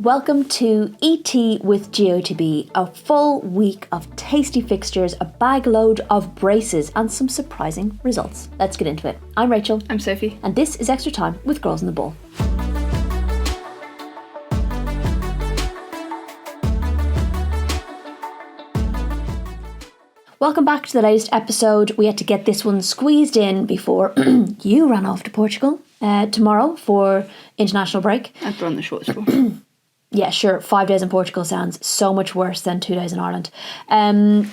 Welcome to ET with GOTB, a full week of tasty fixtures, a bag load of braces and some surprising results. Let's get into it. I'm Rachel. I'm Sophie. And this is Extra Time with Girls on the Ball. Welcome back to the latest episode. We had to get this one squeezed in before you ran off to Portugal tomorrow for international break. I've run the short straw. Yeah, sure, 5 days in Portugal sounds so much worse than 2 days in Ireland.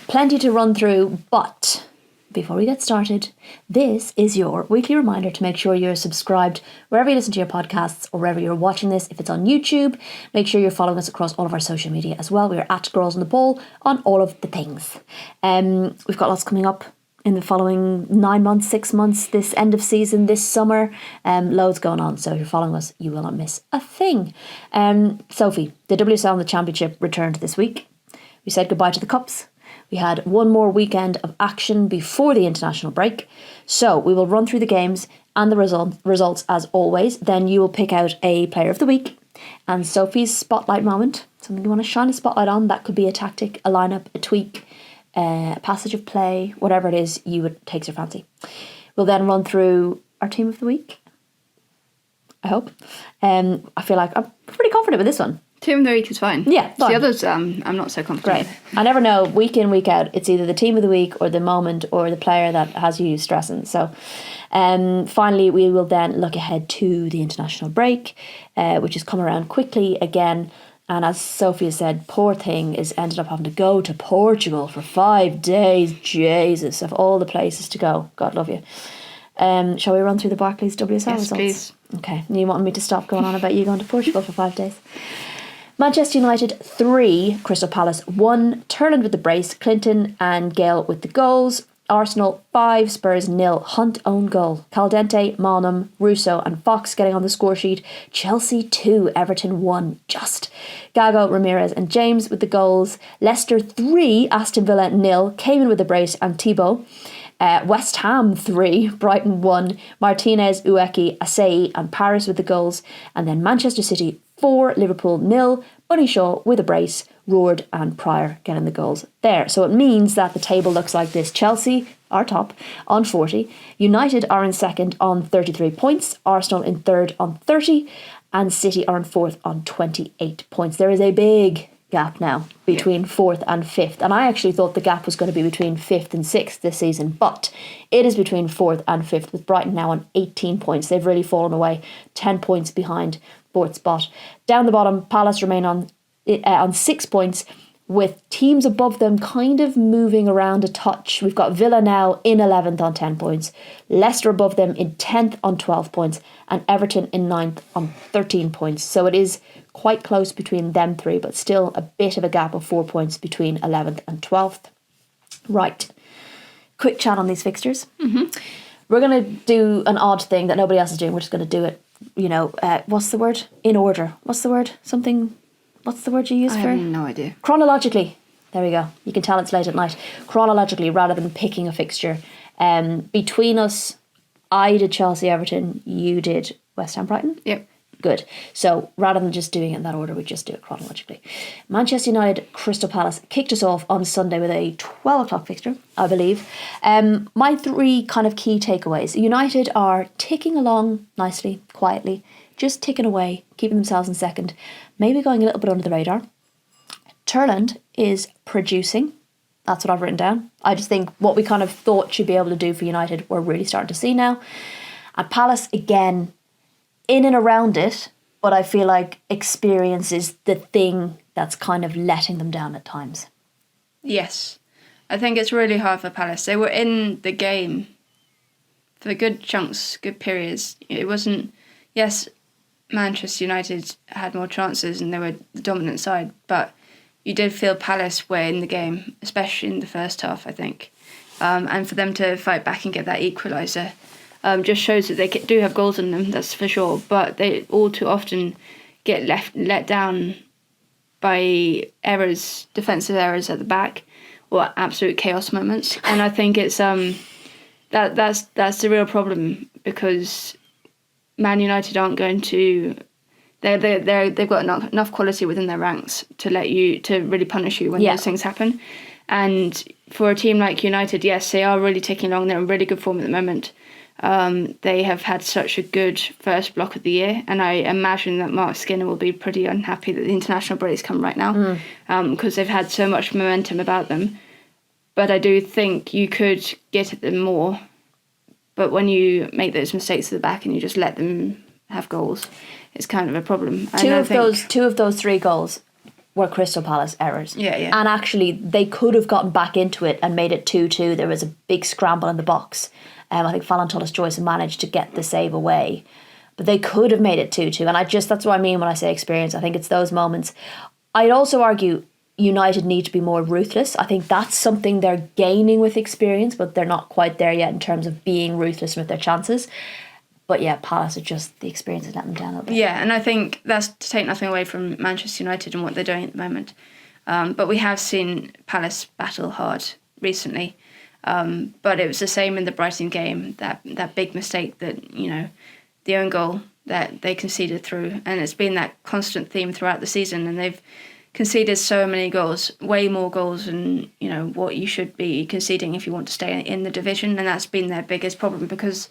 Plenty to run through, but before we get started, this is your weekly reminder to make sure you're subscribed wherever you listen to your podcasts or wherever you're watching this. If it's on YouTube, make sure you're following us across all of our social media as well. We're at Girls on the Ball on all of the things. We've got lots coming up in the following 9 months, 6 months, this end of season, this summer, loads going on. So if you're following us, you will not miss a thing. Sophie, the WSL and the Championship returned this week. We said goodbye to the Cups. We had one more weekend of action before the international break. So we will run through the games and the results as always. Then you will pick out a player of the week and Sophie's spotlight moment, something you want to shine a spotlight on. That could be a tactic, a lineup, a tweak, a passage of play, whatever it is takes your fancy. We'll then run through our team of the week, I hope. I feel like I'm pretty confident with this one. Team of the week is fine. Yeah, fine. The others, I'm not so confident. Great. I never know, week in, week out, it's either the team of the week or the moment or the player that has you stressing. So finally, we will then look ahead to the international break, which has come around quickly again. And as Sophie said, poor thing is ended up having to go to Portugal for 5 days. Jesus, of all the places to go. God love you. Shall we run through the Barclays WSL results? Please. Okay. You want me to stop going on about you going to Portugal for 5 days? Manchester United 3, Crystal Palace 1, Turland with the brace, Clinton and Gale with the goals. Arsenal 5, Spurs 0, Hunt own goal. Caldente, Malnum, Russo and Fox getting on the score sheet. Chelsea 2, Everton 1, just. Gago, Ramirez and James with the goals. Leicester 3, Aston Villa 0, Cayman with the brace and Thibaut. West Ham 3, Brighton 1, Martinez, Ueki, Asai and Paris with the goals. And then Manchester City 4, Liverpool 0, Bunny Shaw with a brace, Roard and Pryor getting the goals there. So it means that the table looks like this. Chelsea are top on 40, United are in second on 33 points, Arsenal in third on 30 and City are in fourth on 28 points. There is a big gap now between fourth and fifth, and I actually thought the gap was going to be between fifth and sixth this season, but it is between fourth and fifth, with Brighton now on 18 points. They've really fallen away, 10 points behind fourth spot. Down the bottom, Palace remain on 6 points, with teams above them kind of moving around a touch. We've got Villa now in 11th on 10 points, Leicester above them in 10th on 12 points, and Everton in 9th on 13 points. So it is quite close between them three, but still a bit of a gap of 4 points between 11th and 12th. Right, quick chat on these fixtures. We're going to do an odd thing that nobody else is doing. We're just going to do it, what's the word? In order. What's the word? What's the word you use for? I have no idea. Chronologically. There we go. You can tell it's late at night. Chronologically, rather than picking a fixture. Between us, I did Chelsea Everton, you did West Ham Brighton. Yep. Good. So rather than just doing it in that order, we just do it chronologically. Manchester United Crystal Palace kicked us off on Sunday with a 12 o'clock fixture, I believe. My three kind of key takeaways. United are ticking along nicely, quietly, just ticking away, keeping themselves in second, maybe going a little bit under the radar. Turland is producing. That's what I've written down. I just think what we kind of thought she'd be able to do for United, we're really starting to see now. And Palace, again, in and around it, but I feel like experience is the thing that's kind of letting them down at times. Yes. I think it's really hard for Palace. They were in the game for good chunks, good periods. It wasn't... Yes, Manchester United had more chances and they were the dominant side, but you did feel Palace were in the game, especially in the first half, I think. And for them to fight back and get that equaliser just shows that they do have goals in them, that's for sure, but they all too often get let down by errors, defensive errors at the back, or absolute chaos moments. And I think it's that's the real problem, because Man United aren't going to They've got enough quality within their ranks to really punish you when those things happen. And for a team like United, yes, they are really ticking along. They're in really good form at the moment. They have had such a good first block of the year, and I imagine that Mark Skinner will be pretty unhappy that the international breaks come right now, because they've had so much momentum about them. But I do think you could get at them more. But when you make those mistakes at the back and you just let them have goals, it's kind of a problem. Two of those 3 goals were Crystal Palace errors. Yeah. And actually, they could have gotten back into it and made it 2-2. There was a big scramble in the box. I think Fallon Tullis-Joyce managed to get the save away. But they could have made it 2-2. And that's what I mean when I say experience. I think it's those moments. I'd also argue United need to be more ruthless. I think that's something they're gaining with experience, but they're not quite there yet in terms of being ruthless with their chances. But yeah, Palace are just, the experience has let them down a little bit. Yeah, and I think that's to take nothing away from Manchester United and what they're doing at the moment. But we have seen Palace battle hard recently. But it was the same in the Brighton game, that big mistake that, the own goal that they conceded through. And it's been that constant theme throughout the season. And they've conceded so many goals, way more goals than, what you should be conceding if you want to stay in the division. And that's been their biggest problem because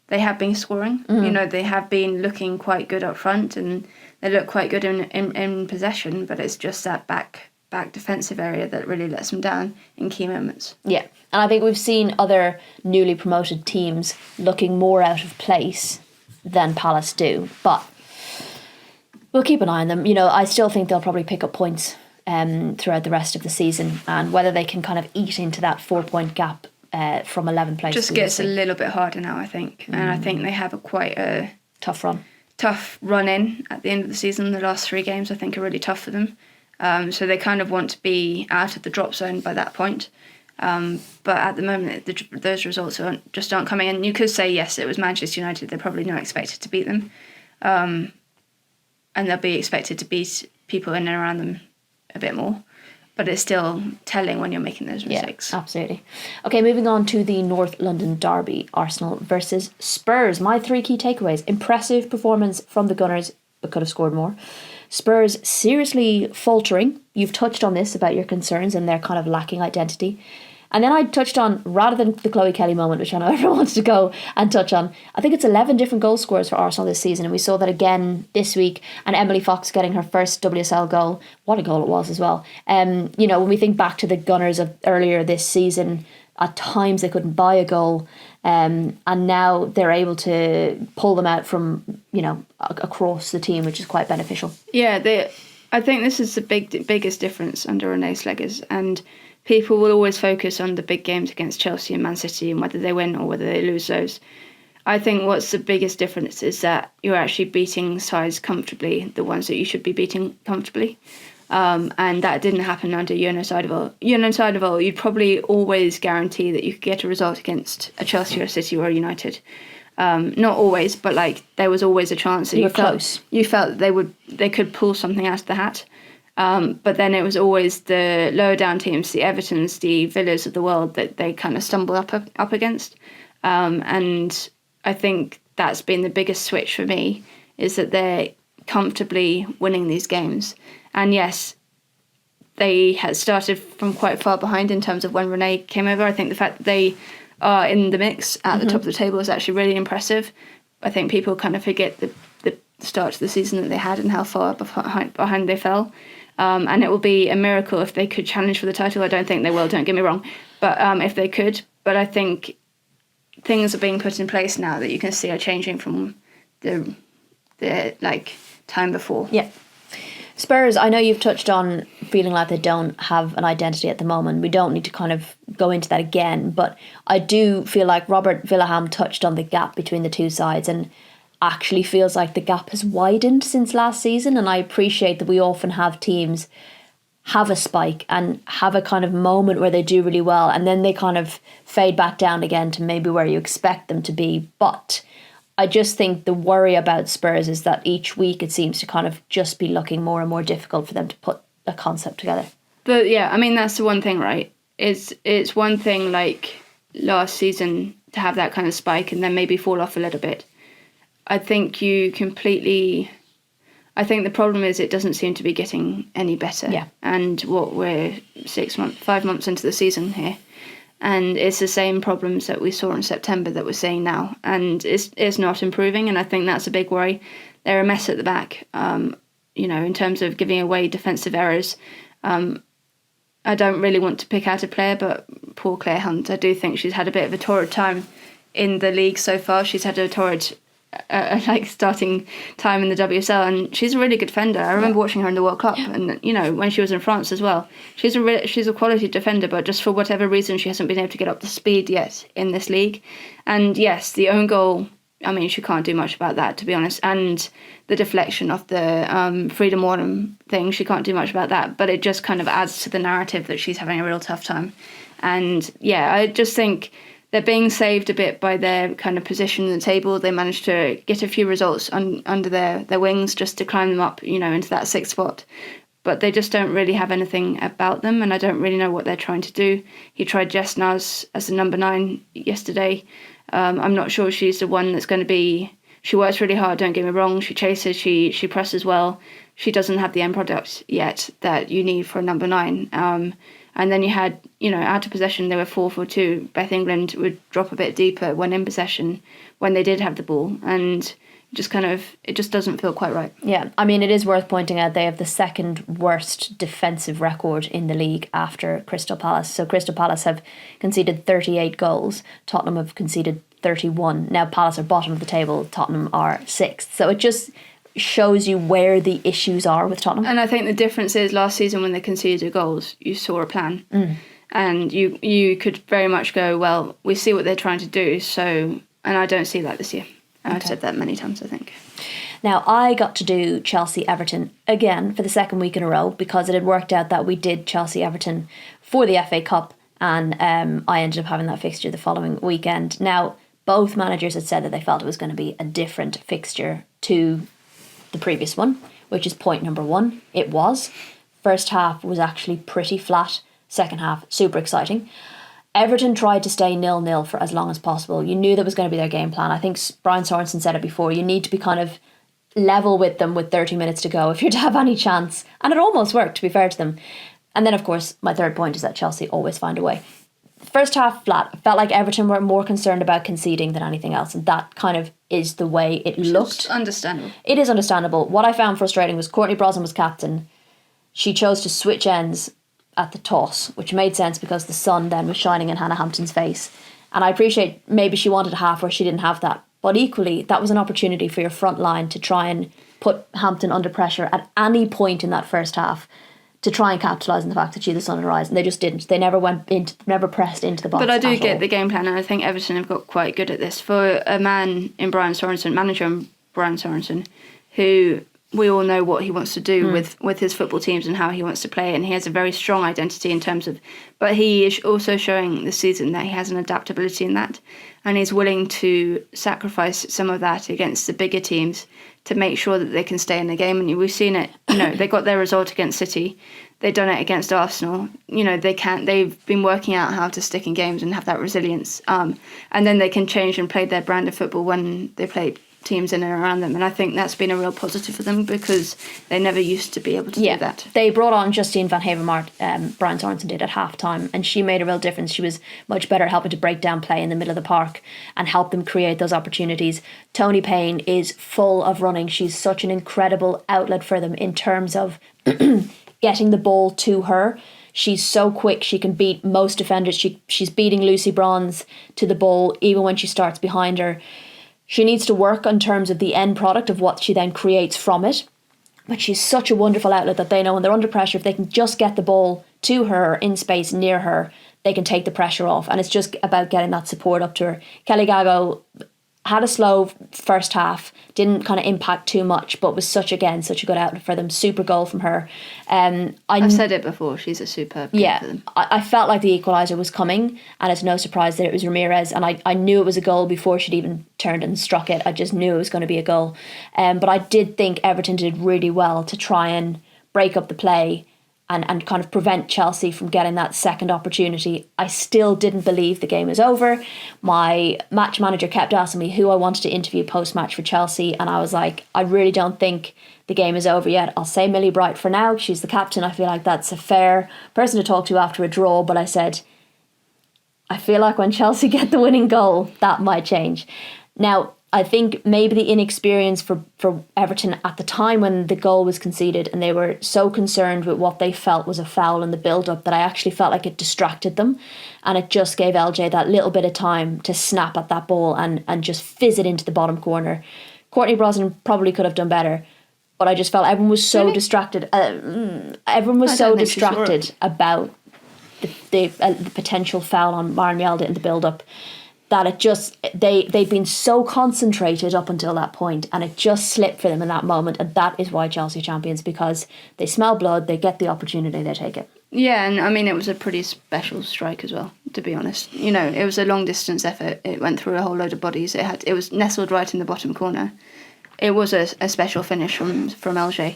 they have been scoring. They have been looking quite good up front and they look quite good in possession, but it's just that back defensive area that really lets them down in key moments. Yeah, and I think we've seen other newly promoted teams looking more out of place than Palace do, but we'll keep an eye on them. I still think they'll probably pick up points throughout the rest of the season, and whether they can kind of eat into that 4-point gap from 11th place. Just gets a little bit harder now, I think. And I think they have quite a tough run in at the end of the season. The last 3 games, I think, are really tough for them. So they kind of want to be out of the drop zone by that point. But at the moment, those results aren't coming. And you could say, yes, it was Manchester United. They're probably not expected to beat them. And they'll be expected to beat people in and around them a bit more. But it's still telling when you're making those mistakes. Yeah, absolutely. Okay, moving on to the North London derby, Arsenal versus Spurs. My 3 key takeaways. Impressive performance from the Gunners, but could have scored more. Spurs seriously faltering. You've touched on this about your concerns and their kind of lacking identity. And then I touched on, rather than the Chloe Kelly moment, which I know everyone wants to go and touch on, I think it's 11 different goal scorers for Arsenal this season. And we saw that again this week. And Emily Fox getting her first WSL goal. What a goal it was as well. When we think back to the Gunners of earlier this season, at times they couldn't buy a goal. And now they're able to pull them out from, across the team, which is quite beneficial. Yeah, I think this is the biggest difference under Renee Sleggers. And people will always focus on the big games against Chelsea and Man City and whether they win or whether they lose those. I think what's the biggest difference is that you're actually beating sides comfortably, the ones that you should be beating comfortably. And that didn't happen under Jonas Eidevall. Jonas Eidevall, you'd probably always guarantee that you could get a result against a Chelsea or a City or a United. Not always, but there was always a chance that you felt that they could pull something out of the hat. But then it was always the lower down teams, the Evertons, the Villas of the world, that they kind of stumble up against. And I think that's been the biggest switch for me, is that they're comfortably winning these games. And yes, they had started from quite far behind in terms of when Renee came over. I think the fact that they are in the mix at the top of the table is actually really impressive. I think people kind of forget the start to the season that they had and how far behind they fell. And it will be a miracle if they could challenge for the title. I don't think they will, don't get me wrong. But if they could. But I think things are being put in place now that you can see are changing from the time before. Yeah. Spurs, I know you've touched on feeling like they don't have an identity at the moment. We don't need to kind of go into that again. But I do feel like Robert Villaham touched on the gap between the two sides and actually feels like the gap has widened since last season. And I appreciate that we often have teams have a spike and have a kind of moment where they do really well and then they kind of fade back down again to maybe where you expect them to be. But I just think the worry about Spurs is that each week it seems to kind of just be looking more and more difficult for them to put a concept together. But yeah, I mean, that's the one thing, right? It's one thing like last season to have that kind of spike and then maybe fall off a little bit. I think you completely I think the problem is it doesn't seem to be getting any better. Yeah. And we're 5 months into the season here. And it's the same problems that we saw in September that we're seeing now. And it's not improving, and I think that's a big worry. They're a mess at the back, in terms of giving away defensive errors. I don't really want to pick out a player, but poor Claire Hunt, I do think she's had a bit of a torrid time in the league so far. She's had a torrid starting time in the WSL, and she's a really good defender. I remember watching her in the World Cup, and when she was in France as well. She's a quality defender, but just for whatever reason she hasn't been able to get up to speed yet in this league. And yes, the own goal, I mean, she can't do much about that, to be honest. And the deflection of the Freedom Warden thing, she can't do much about that. But it just kind of adds to the narrative that she's having a real tough time. And yeah, I just think they're being saved a bit by their kind of position in the table. They managed to get a few results under their wings just to climb them up, into that 6th spot. But they just don't really have anything about them, and I don't really know what they're trying to do. He tried Jess Naz as the number 9 yesterday. I'm not sure she's the one that's going to be... She works really hard, don't get me wrong. She chases, she presses well. She doesn't have the end product yet that you need for a number 9. And then you had, out of possession, they were 4-4-2. Beth England would drop a bit deeper when in possession, when they did have the ball. And it just doesn't feel quite right. Yeah, I mean, it is worth pointing out they have the 2nd worst defensive record in the league after Crystal Palace. So Crystal Palace have conceded 38 goals. Tottenham have conceded 31. Now Palace are bottom of the table. Tottenham are 6th. So it just shows you where the issues are with Tottenham. And I think the difference is last season when they conceded goals, you saw a plan. And you could very much go, well, we see what they're trying to do. So, and I don't see that this year. I've said that many times, I think. Now, I got to do Chelsea-Everton again for the 2nd week in a row because it had worked out that we did Chelsea-Everton for the FA Cup, and I ended up having that fixture the following weekend. Now, both managers had said that they felt it was going to be a different fixture to the previous one, which is point number 1. It was. First half was actually pretty flat. Second half, super exciting. Everton tried to stay 0-0 for as long as possible. You knew that was going to be their game plan. I think Brian Sorensen said it before. You need to be kind of level with them with 30 minutes to go if you're to have any chance. And it almost worked, to be fair to them. And then, of course, my third point is that Chelsea always find a way. First half flat. Felt like Everton were more concerned about conceding than anything else. And that kind of is the way it looked. It's understandable. It is understandable. What I found frustrating was Courtney Brosnan was captain. She chose to switch ends at the toss, which made sense because the sun then was shining in Hannah Hampton's face. And I appreciate maybe she wanted a half where she didn't have that. But equally, that was an opportunity for your front line to try and put Hampton under pressure at any point in that first half to try and capitalise on the fact that she had the sun and rise. And they just didn't. They never never pressed into the box. But I do get the game plan, and I think Everton have got quite good at this. For a man in Brian Sorensen, manager in Brian Sorensen, who we all know what he wants to do with his football teams and how he wants to play, and he has a very strong identity in terms of, but he is also showing this season that he has an adaptability in that, and he's willing to sacrifice some of that against the bigger teams to make sure that they can stay in the game. And we've seen it, they got their result against City, they've done it against Arsenal, they've been working out how to stick in games and have that resilience, and then they can change and play their brand of football when they play teams in and around them. And I think that's been a real positive for them because they never used to be able to do that. They brought on Justine van Havermaet, Brian Sorensen did at half-time, and she made a real difference. She was much better at helping to break down play in the middle of the park and help them create those opportunities. Toni Payne is full of running. She's such an incredible outlet for them in terms of getting the ball to her. She's so quick, she can beat most defenders. She's beating Lucy Bronze to the ball even when she starts behind her. She needs to work in terms of the end product of what she then creates from it. But she's such a wonderful outlet that they know when they're under pressure, if they can just get the ball to her in space near her, they can take the pressure off. And it's just about getting that support up to her. Kelly Gago had a slow first half, didn't kind of impact too much, but was such a good outlet for them. Super goal from her. I've said it before, she's a superb kid for them. I felt like the equaliser was coming, and it's no surprise that it was Ramirez, and I knew it was a goal before she'd even turned and struck it. I just knew it was going to be a goal. But I did think Everton did really well to try and break up the play and kind of prevent Chelsea from getting that second opportunity. I still didn't believe the game was over. My match manager kept asking me who I wanted to interview post-match for Chelsea, and I was like, I really don't think the game is over yet. I'll say Millie Bright for now. She's the captain. I feel like that's a fair person to talk to after a draw, but I said, I feel like when Chelsea get the winning goal, that might change. Now, I think maybe the inexperience for Everton at the time when the goal was conceded, and they were so concerned with what they felt was a foul in the build-up, that I actually felt like it distracted them, and it just gave LJ that little bit of time to snap at that ball and just fizz it into the bottom corner. Courtney Brosnan probably could have done better, but I just felt everyone was so distracted. Everyone was so distracted about the potential foul on Maren Mjelde in the build-up, that it just, they'd been so concentrated up until that point, and it just slipped for them in that moment, and that is why Chelsea are champions, because they smell blood, they get the opportunity, they take it. Yeah, and I mean, it was a pretty special strike as well, to be honest. You know, it was a long distance effort. It went through a whole load of bodies. It was nestled right in the bottom corner. It was a special finish from LJ.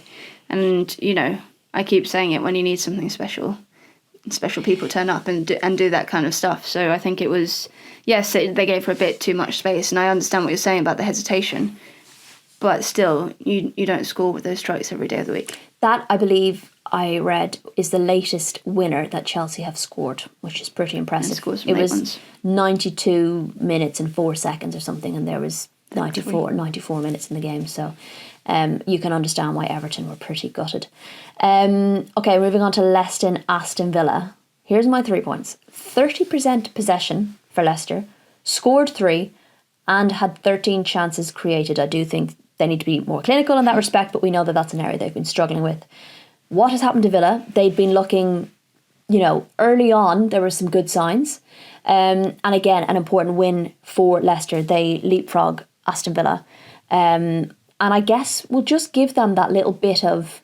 And, you know, I keep saying it, when you need something special people turn up and do that kind of stuff. So I think it was, yes, they gave her a bit too much space, and I understand what you're saying about the hesitation, but still, you don't score with those strikes every day of the week. That, I believe, I read, is the latest winner that Chelsea have scored, which is pretty impressive. It was 92 minutes and 4 seconds or something, and there was 94 minutes in the game, so you can understand why Everton were pretty gutted. Okay, moving on to Leicester, Aston Villa. Here's my 3 points. 30% possession for Leicester, scored 3, and had 13 chances created. I do think they need to be more clinical in that respect, but we know that that's an area they've been struggling with. What has happened to Villa? They'd been looking, you know, early on, there were some good signs. And again, an important win for Leicester. They leapfrog Aston Villa. And I guess we'll just give them that little bit of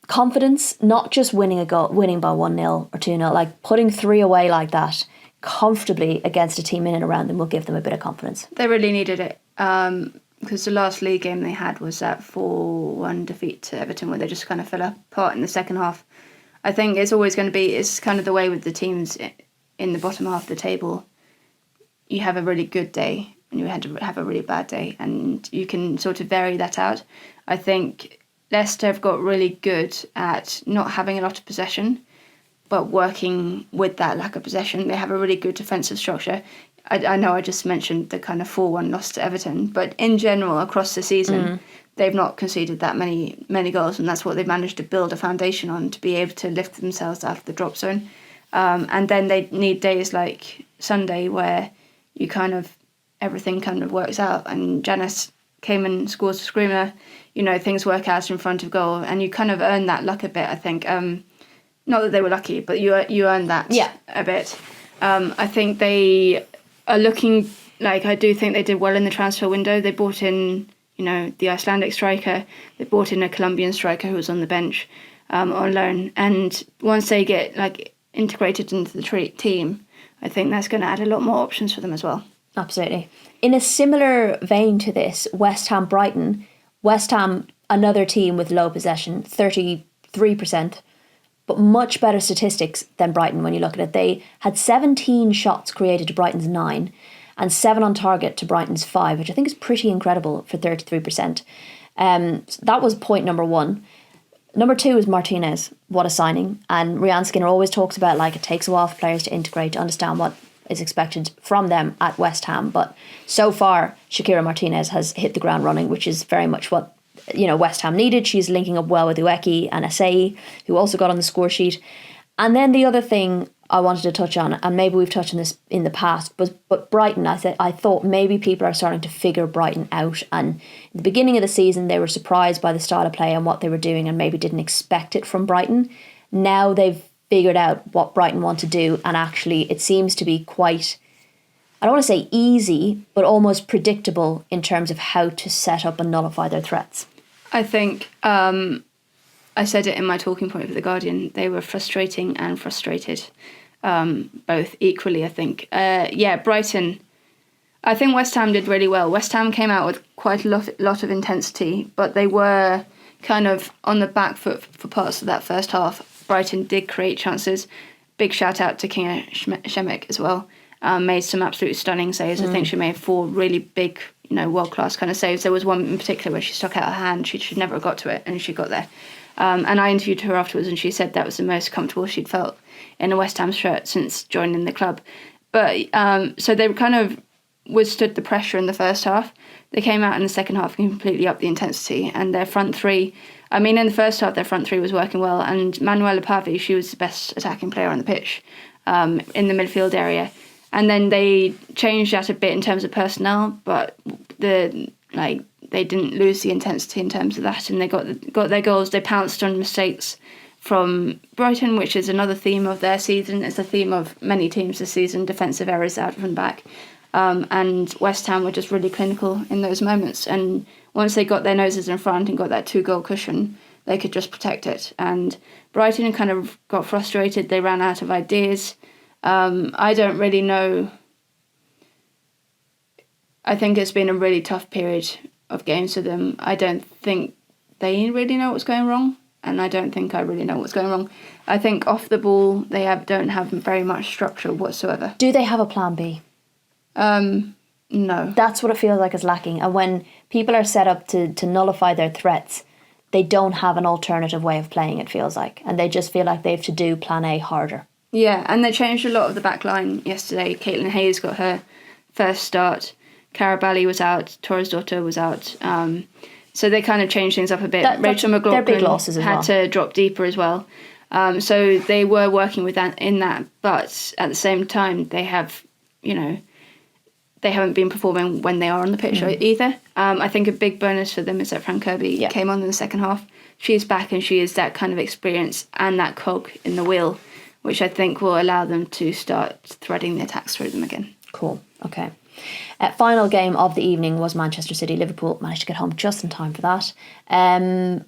confidence, not just winning by 1-0 or 2-0, like putting 3 away like that comfortably against a team in and around them will give them a bit of confidence. They really needed it, because the last league game they had was that 4-1 defeat to Everton, where they just kind of fell apart in the second half. I think it's always going to be, it's kind of the way with the teams in the bottom half of the table. You have a really good day and you had to have a really bad day, and you can sort of vary that out. I think Leicester have got really good at not having a lot of possession, but working with that lack of possession. They have a really good defensive structure. I know I just mentioned the kind of 4-1 loss to Everton, but in general, across the season, they've not conceded that many goals, and that's what they've managed to build a foundation on, to be able to lift themselves out of the drop zone. And then they need days like Sunday where you kind of, everything kind of works out, and Janice came and scores a screamer, you know, things work out in front of goal, and you kind of earn that luck a bit, I think. Not that they were lucky, but you earned that a bit. I think they are looking like, I do think they did well in the transfer window. They brought in, you know, the Icelandic striker. They brought in a Colombian striker who was on the bench on loan. And once they get like integrated into the team, I think that's going to add a lot more options for them as well. Absolutely. In a similar vein to this, West Ham Brighton. West Ham, another team with low possession, 33%, but much better statistics than Brighton when you look at it. They had 17 shots created to Brighton's 9 and 7 on target to Brighton's 5, which I think is pretty incredible for 33%. That was point number 1. Number 2 is Martinez. What a signing. And Rhian Skinner always talks about, like, it takes a while for players to integrate, to understand what is expected from them at West Ham. But so far, Shakira Martinez has hit the ground running, which is very much what, you know, West Ham needed. She's linking up well with Ueki and Asai, who also got on the score sheet. And then the other thing I wanted to touch on, and maybe we've touched on this in the past, but Brighton, I thought maybe people are starting to figure Brighton out. And in the beginning of the season, they were surprised by the style of play and what they were doing, and maybe didn't expect it from Brighton. Now they've figured out what Brighton want to do, and actually it seems to be quite, I don't want to say easy, but almost predictable in terms of how to set up and nullify their threats. I think, I said it in my talking point for The Guardian, they were frustrating and frustrated, both equally, I think. Brighton, I think West Ham did really well. West Ham came out with quite a lot of intensity, but they were, kind of on the back foot for parts of that first half. Brighton did create chances. Big shout out to Kinga Shemek as well. Made some absolutely stunning saves. I think she made 4 really big, world-class kind of saves. There was one in particular where she stuck out her hand. She should never have got to it, and she got there. And I interviewed her afterwards, and she said that was the most comfortable she'd felt in a West Ham shirt since joining the club. But so they kind of withstood the pressure in the first half. They came out in the second half and completely upped the intensity. And their front three, in the first half, their front three was working well. And Manuela Pavi, she was the best attacking player on the pitch in the midfield area. And then they changed that a bit in terms of personnel, but they didn't lose the intensity in terms of that, and they got their goals. They pounced on mistakes from Brighton, which is another theme of their season. It's a theme of many teams this season, defensive errors out and back. And West Ham were just really clinical in those moments. And once they got their noses in front and got that 2-goal cushion, they could just protect it. And Brighton kind of got frustrated. They ran out of ideas. I don't really know. I think it's been a really tough period of games for them. I don't think they really know what's going wrong, and I don't think I really know what's going wrong. I think off the ball, they don't have very much structure whatsoever. Do they have a plan B? No. That's what it feels like is lacking. And when people are set up to nullify their threats, they don't have an alternative way of playing, it feels like. And they just feel like they have to do plan A harder. Yeah, and they changed a lot of the back line yesterday. Caitlin Hayes got her first start. Carabali was out. Torres-Daughter was out. So they kind of changed things up a bit. Rachel McLaughlin big losses as had to drop deeper as well. So they were working with that in that. But at the same time, they have, they haven't been performing when they are on the pitch either. I think a big bonus for them is that Fran Kirby came on in the second half. She's back, and she is that kind of experience and that cog in the wheel, which I think will allow them to start threading the attacks through them again. Cool. Okay. Final game of the evening was Manchester City. Liverpool managed to get home just in time for that.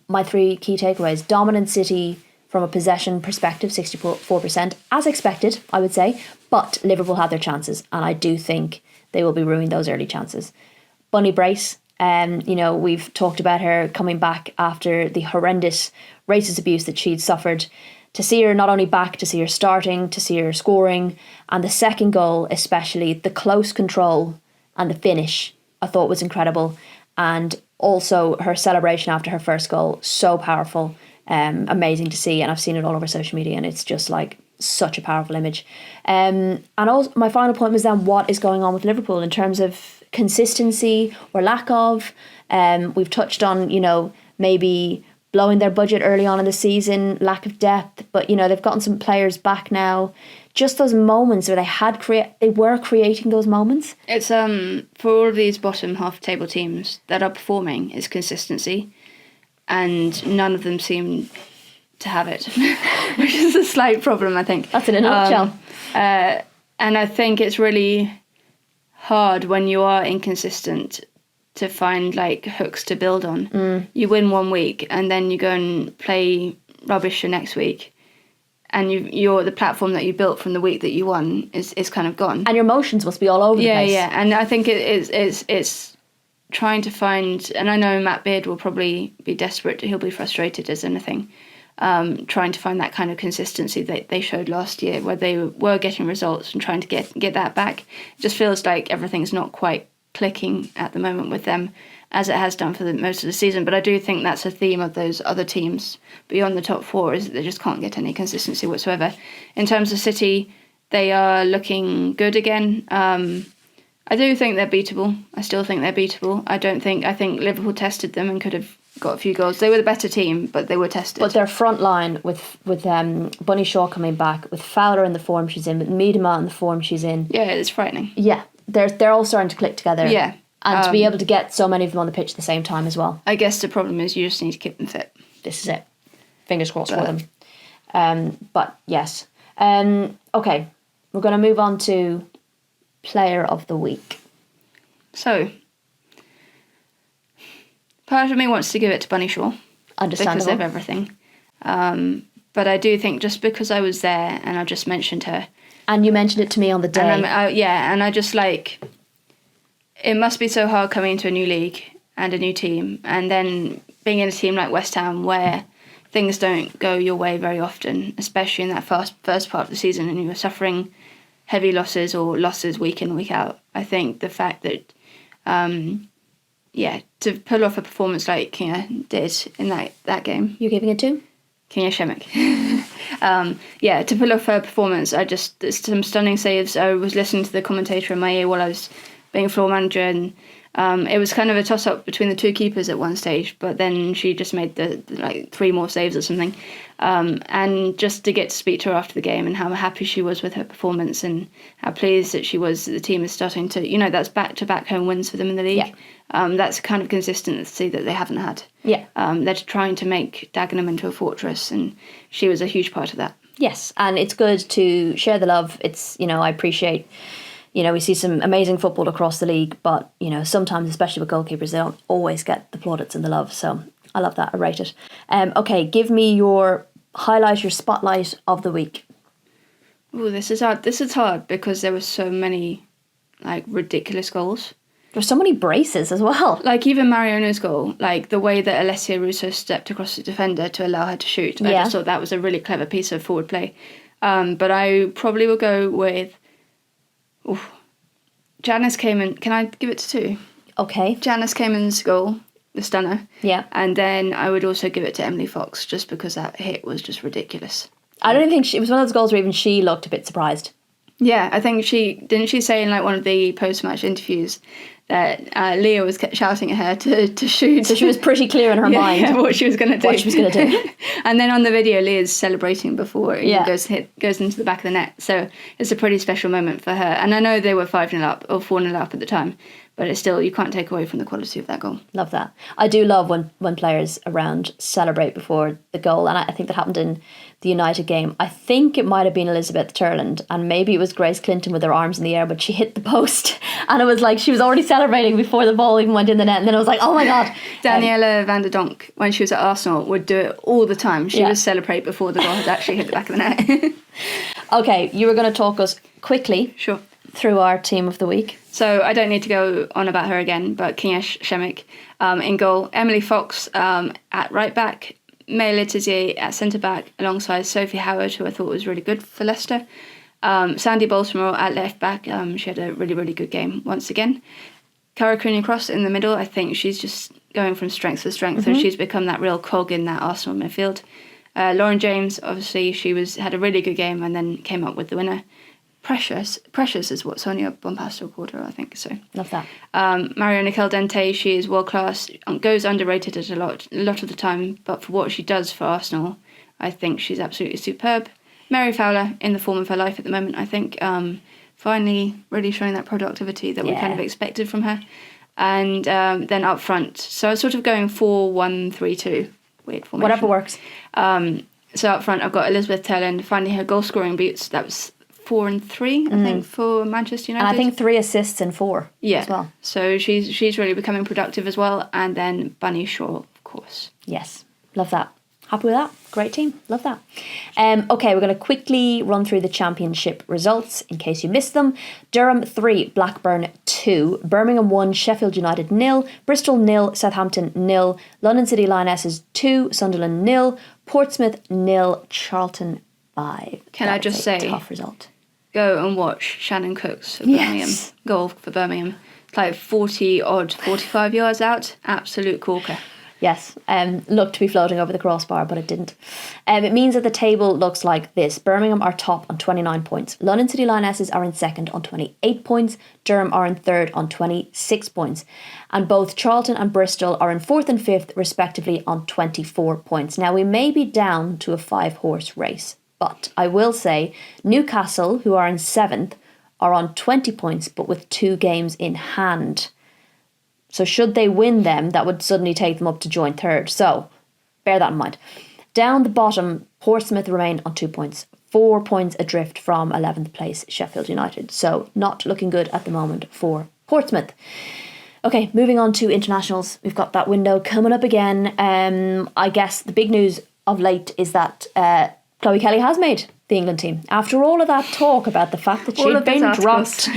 My 3 key takeaways. Dominant City from a possession perspective, 64%, as expected, I would say. But Liverpool had their chances, and I do think they will be ruining those early chances. Bunny Brace, we've talked about her coming back after the horrendous racist abuse that she'd suffered. To see her not only back, to see her starting, to see her scoring, and the second goal especially, the close control and the finish, I thought was incredible. And also her celebration after her first goal, so powerful, amazing to see. And I've seen it all over social media, and it's just like such a powerful image. And also my final point was then what is going on with Liverpool in terms of consistency or lack of. We've touched on, maybe blowing their budget early on in the season, lack of depth, but they've gotten some players back now. Just those moments where they were creating those moments. It's for all of these bottom half table teams that are performing is consistency, and none of them seem to have it, which is a slight problem, I think. That's in a nutshell. And I think it's really hard when you are inconsistent to find hooks to build on. You win one week and then you go and play rubbish the next week, and you're the platform that you built from the week that you won is kind of gone. And your emotions must be all over the place. Yeah, and I think it's trying to find, and I know Matt Beard will probably be desperate, he'll be frustrated as anything, trying to find that kind of consistency that they showed last year where they were getting results and trying to get that back. It just feels like everything's not quite clicking at the moment with them as it has done for most of the season. But I do think that's a theme of those other teams beyond the top 4, is that they just can't get any consistency whatsoever. In terms of City, they are looking good again. I do think they're beatable. I still think they're beatable. I think Liverpool tested them and could have got a few goals. They were the better team, but they were tested. But their front line with Bunny Shaw coming back, with Fowler in the form she's in, with Miedema in the form she's in. Yeah, it's frightening. Yeah. They're all starting to click together. Yeah. And to be able to get so many of them on the pitch at the same time as well. I guess the problem is you just need to keep them fit. This is it. Fingers crossed for them. But yes. Okay. We're going to move on to Player of the Week. So, part of me wants to give it to Bunny Shaw. Understandable. Because of everything. But I do think just because I was there and I just mentioned her. And you mentioned it to me on the day. And I just it must be so hard coming into a new league and a new team and then being in a team like West Ham where things don't go your way very often, especially in that first part of the season, and you're suffering heavy losses or losses week in, week out. I think the fact that, to pull off a performance like Kinga did in that game. You're giving it 2? Kinga Shemek. To pull off her performance, some stunning saves. I was listening to the commentator in my ear while I was being floor manager, and it was kind of a toss-up between the two keepers at one stage, but then she just made the 3 more saves or something. And just to get to speak to her after the game and how happy she was with her performance and how pleased that she was that the team is starting to, that's back-to-back home wins for them in the league. Yeah. That's kind of consistency that they haven't had. Yeah. They're trying to make Dagenham into a fortress, and she was a huge part of that. Yes, and it's good to share the love. It's, I appreciate, we see some amazing football across the league, but, sometimes, especially with goalkeepers, they don't always get the plaudits and the love. So I love that. I rate it. Okay, give me your highlight, your spotlight of the week. Oh, this is hard. This is hard because there were so many, ridiculous goals. There's so many braces as well. Even Mariona's goal, the way that Alessia Russo stepped across the defender to allow her to shoot. I just thought that was a really clever piece of forward play. But I probably will go with... Janice Cayman. Can I give it to 2? Okay. Janice Cayman's goal, the stunner. Yeah. And then I would also give it to Emily Fox, just because that hit was just ridiculous. I don't think it was one of those goals where even she looked a bit surprised. Yeah, I think didn't she say in one of the post-match interviews that Leah was shouting at her to shoot. So she was pretty clear in her mind. Yeah, what she was going to do. What she was going to do. And then on the video, Leah's celebrating before it goes into the back of the net. So it's a pretty special moment for her. And I know they were 5-0 up or 4-0 up at the time, but it's still, you can't take away from the quality of that goal. Love that. I do love when players around celebrate before the goal, and I think that happened in the United game. I think it might have been Elizabeth Turland, and maybe it was Grace Clinton with her arms in the air, but she hit the post, and it was like she was already celebrating before the ball even went in the net, and then I was like, oh my God. Daniela van der Donk, when she was at Arsenal, would do it all the time. She would celebrate before the ball had actually hit the back of the net. Okay, you were going to talk us quickly through our team of the week. So I don't need to go on about her again, but Kinga Shemek in goal, Emily Fox at right back, May Letizia at centre back alongside Sophie Howard, who I thought was really good for Leicester. Sandy Baltimore at left back, she had a really, really good game once again. Cara Cooney-Cross in the middle, I think she's just going from strength to strength, so she's become that real cog in that Arsenal midfield. Lauren James, obviously, she had a really good game and then came up with the winner. Precious is what Sonia Bompastor called her, I think. So love that. Mariona Caldente, she is world class. Goes underrated a lot of the time, but for what she does for Arsenal, I think she's absolutely superb. Mary Fowler in the form of her life at the moment, I think. Finally, really showing that productivity that we kind of expected from her. And then up front, so I was sort of going 4-1-3-2. Weird formation. Whatever works. So up front, I've got Elizabeth Turland finding her goal scoring boots. That was 4 and 3, I think, for Manchester United. And I think 3 assists in 4 as well. So she's really becoming productive as well. And then Bunny Shaw, of course. Yes, love that. Happy with that. Great team. Love that. Okay, we're going to quickly run through the championship results in case you missed them. Durham 3, Blackburn 2, Birmingham 1, Sheffield United 0, Bristol 0, Southampton 0, London City Lionesses 2, Sunderland 0, Portsmouth 0, Charlton 5. Can I just say, tough result. Go and watch Shannon Cooks for Birmingham. Goal for Birmingham. It's 45 yards out. Absolute corker. Yes, looked to be floating over the crossbar, but it didn't. It means that the table looks like this. Birmingham are top on 29 points. London City Lionesses are in second on 28 points. Durham are in third on 26 points. And both Charlton and Bristol are in fourth and fifth, respectively, on 24 points. Now, we may be down to a 5-horse race, but I will say Newcastle, who are in seventh, are on 20 points, but with 2 games in hand. So should they win them, that would suddenly take them up to joint third. So bear that in mind. Down the bottom, Portsmouth remain on 2 points, 4 points adrift from 11th place Sheffield United. So not looking good at the moment for Portsmouth. Okay, moving on to internationals. We've got that window coming up again. I guess the big news of late is that Chloe Kelly has made the England team. After all of that talk about the fact that she'd been dropped,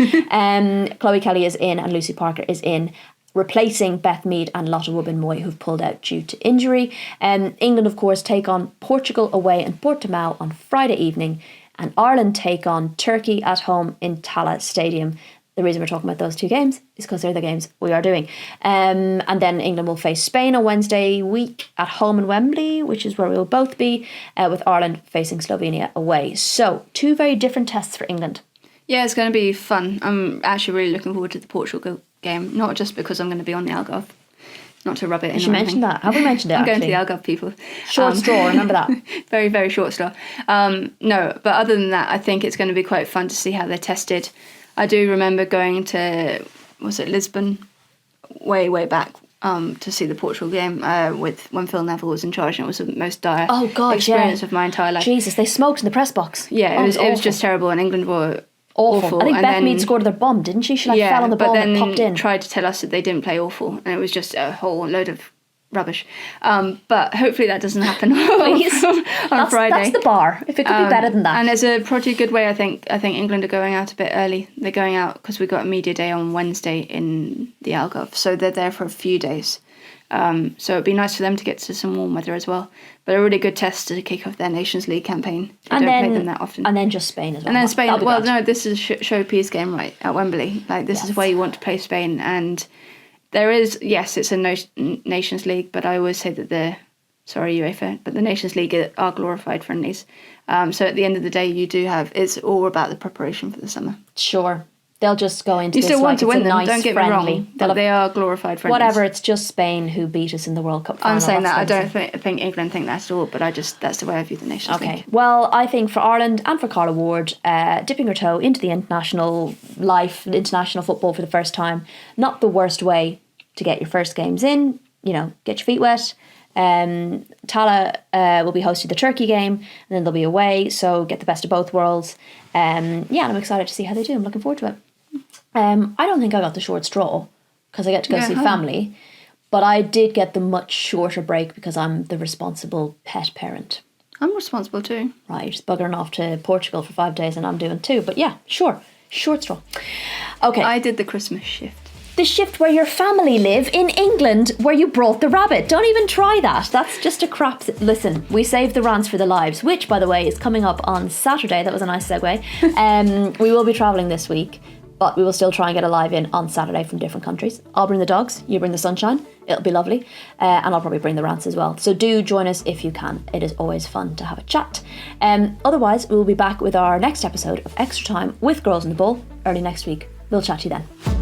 Chloe Kelly is in and Lucy Parker is in. replacing Beth Mead and Lotte Wubben-Moy, who've pulled out due to injury. England, of course, take on Portugal away in Portimao on Friday evening, and Ireland take on Turkey at home in Tallaght Stadium. The reason we're talking about those two games is because they're the games we are doing. And then England will face Spain on Wednesday week at home in Wembley, which is where we will both be, with Ireland facing Slovenia away. So, two very different tests for England. Yeah, it's going to be fun. I'm actually really looking forward to the Portugal game, not just because I'm going to be on the Algarve. Not to rub it in. Did you mention that? Have we mentioned it, I'm going actually? to the Algarve, people. Short straw, remember that. Very, very short straw. No, but other than that, I think it's going to be quite fun to see how they're tested. I do remember going to, was it Lisbon, way back, to see the Portugal game with when Phil Neville was in charge, and it was the most dire experience of my entire life. Jesus, they smoked in the press box. Yeah, it was just terrible, and England were awful. I think Beth Mead scored their bomb, didn't she? She fell on the ball and popped in. Tried to tell us that they didn't play awful, and it was just a whole load of rubbish. But hopefully that doesn't happen on Friday. That's the bar. If it could be better than that. And it's a pretty good way. I think England are going out a bit early. They're going out because we got a media day on Wednesday in the Algarve, so they're there for a few days. So it'd be nice for them to get to some warm weather as well. But a really good test to kick off their Nations League campaign. They don't play them that often. And then just Spain as well. And then Spain. Well, no, this is a showpiece game, right, at Wembley. Like, this is where you want to play Spain. And there is, yes, it's a Nations League, but I always say that UEFA, but the Nations League are glorified friendlies. So at the end of the day, you do have, it's all about the preparation for the summer. Sure. They'll just go into you this still want like to win them, nice don't get friendly. me wrong, but they are glorified friendlies. Whatever, it's just Spain who beat us in the World Cup final. I'm saying that, I don't think England think that at all, but that's the way I view the Nations League. Okay, well, I think for Ireland and for Carla Ward, dipping her toe into the international life, international football for the first time, not the worst way to get your first games in, get your feet wet. Tala will be hosting the Turkey game, and then they'll be away, so get the best of both worlds. And I'm excited to see how they do. I'm looking forward to it. I don't think I got the short straw because I get to go see family, but I did get the much shorter break because I'm the responsible pet parent. I'm responsible too. Right, just buggering off to Portugal for 5 days and I'm doing 2, but yeah, sure, short straw. Okay. I did the Christmas shift. The shift where your family live in England, where you brought the rabbit. Don't even try that. That's just a crap... Listen, we saved the Rants for the Lives, which, by the way, is coming up on Saturday. That was a nice segue. We will be travelling this week, but we will still try and get a live in on Saturday from different countries. I'll bring the dogs, you bring the sunshine. It'll be lovely. And I'll probably bring the Rants as well. So do join us if you can. It is always fun to have a chat. Otherwise, we'll be back with our next episode of Extra Time with Girls on the Ball early next week. We'll chat to you then.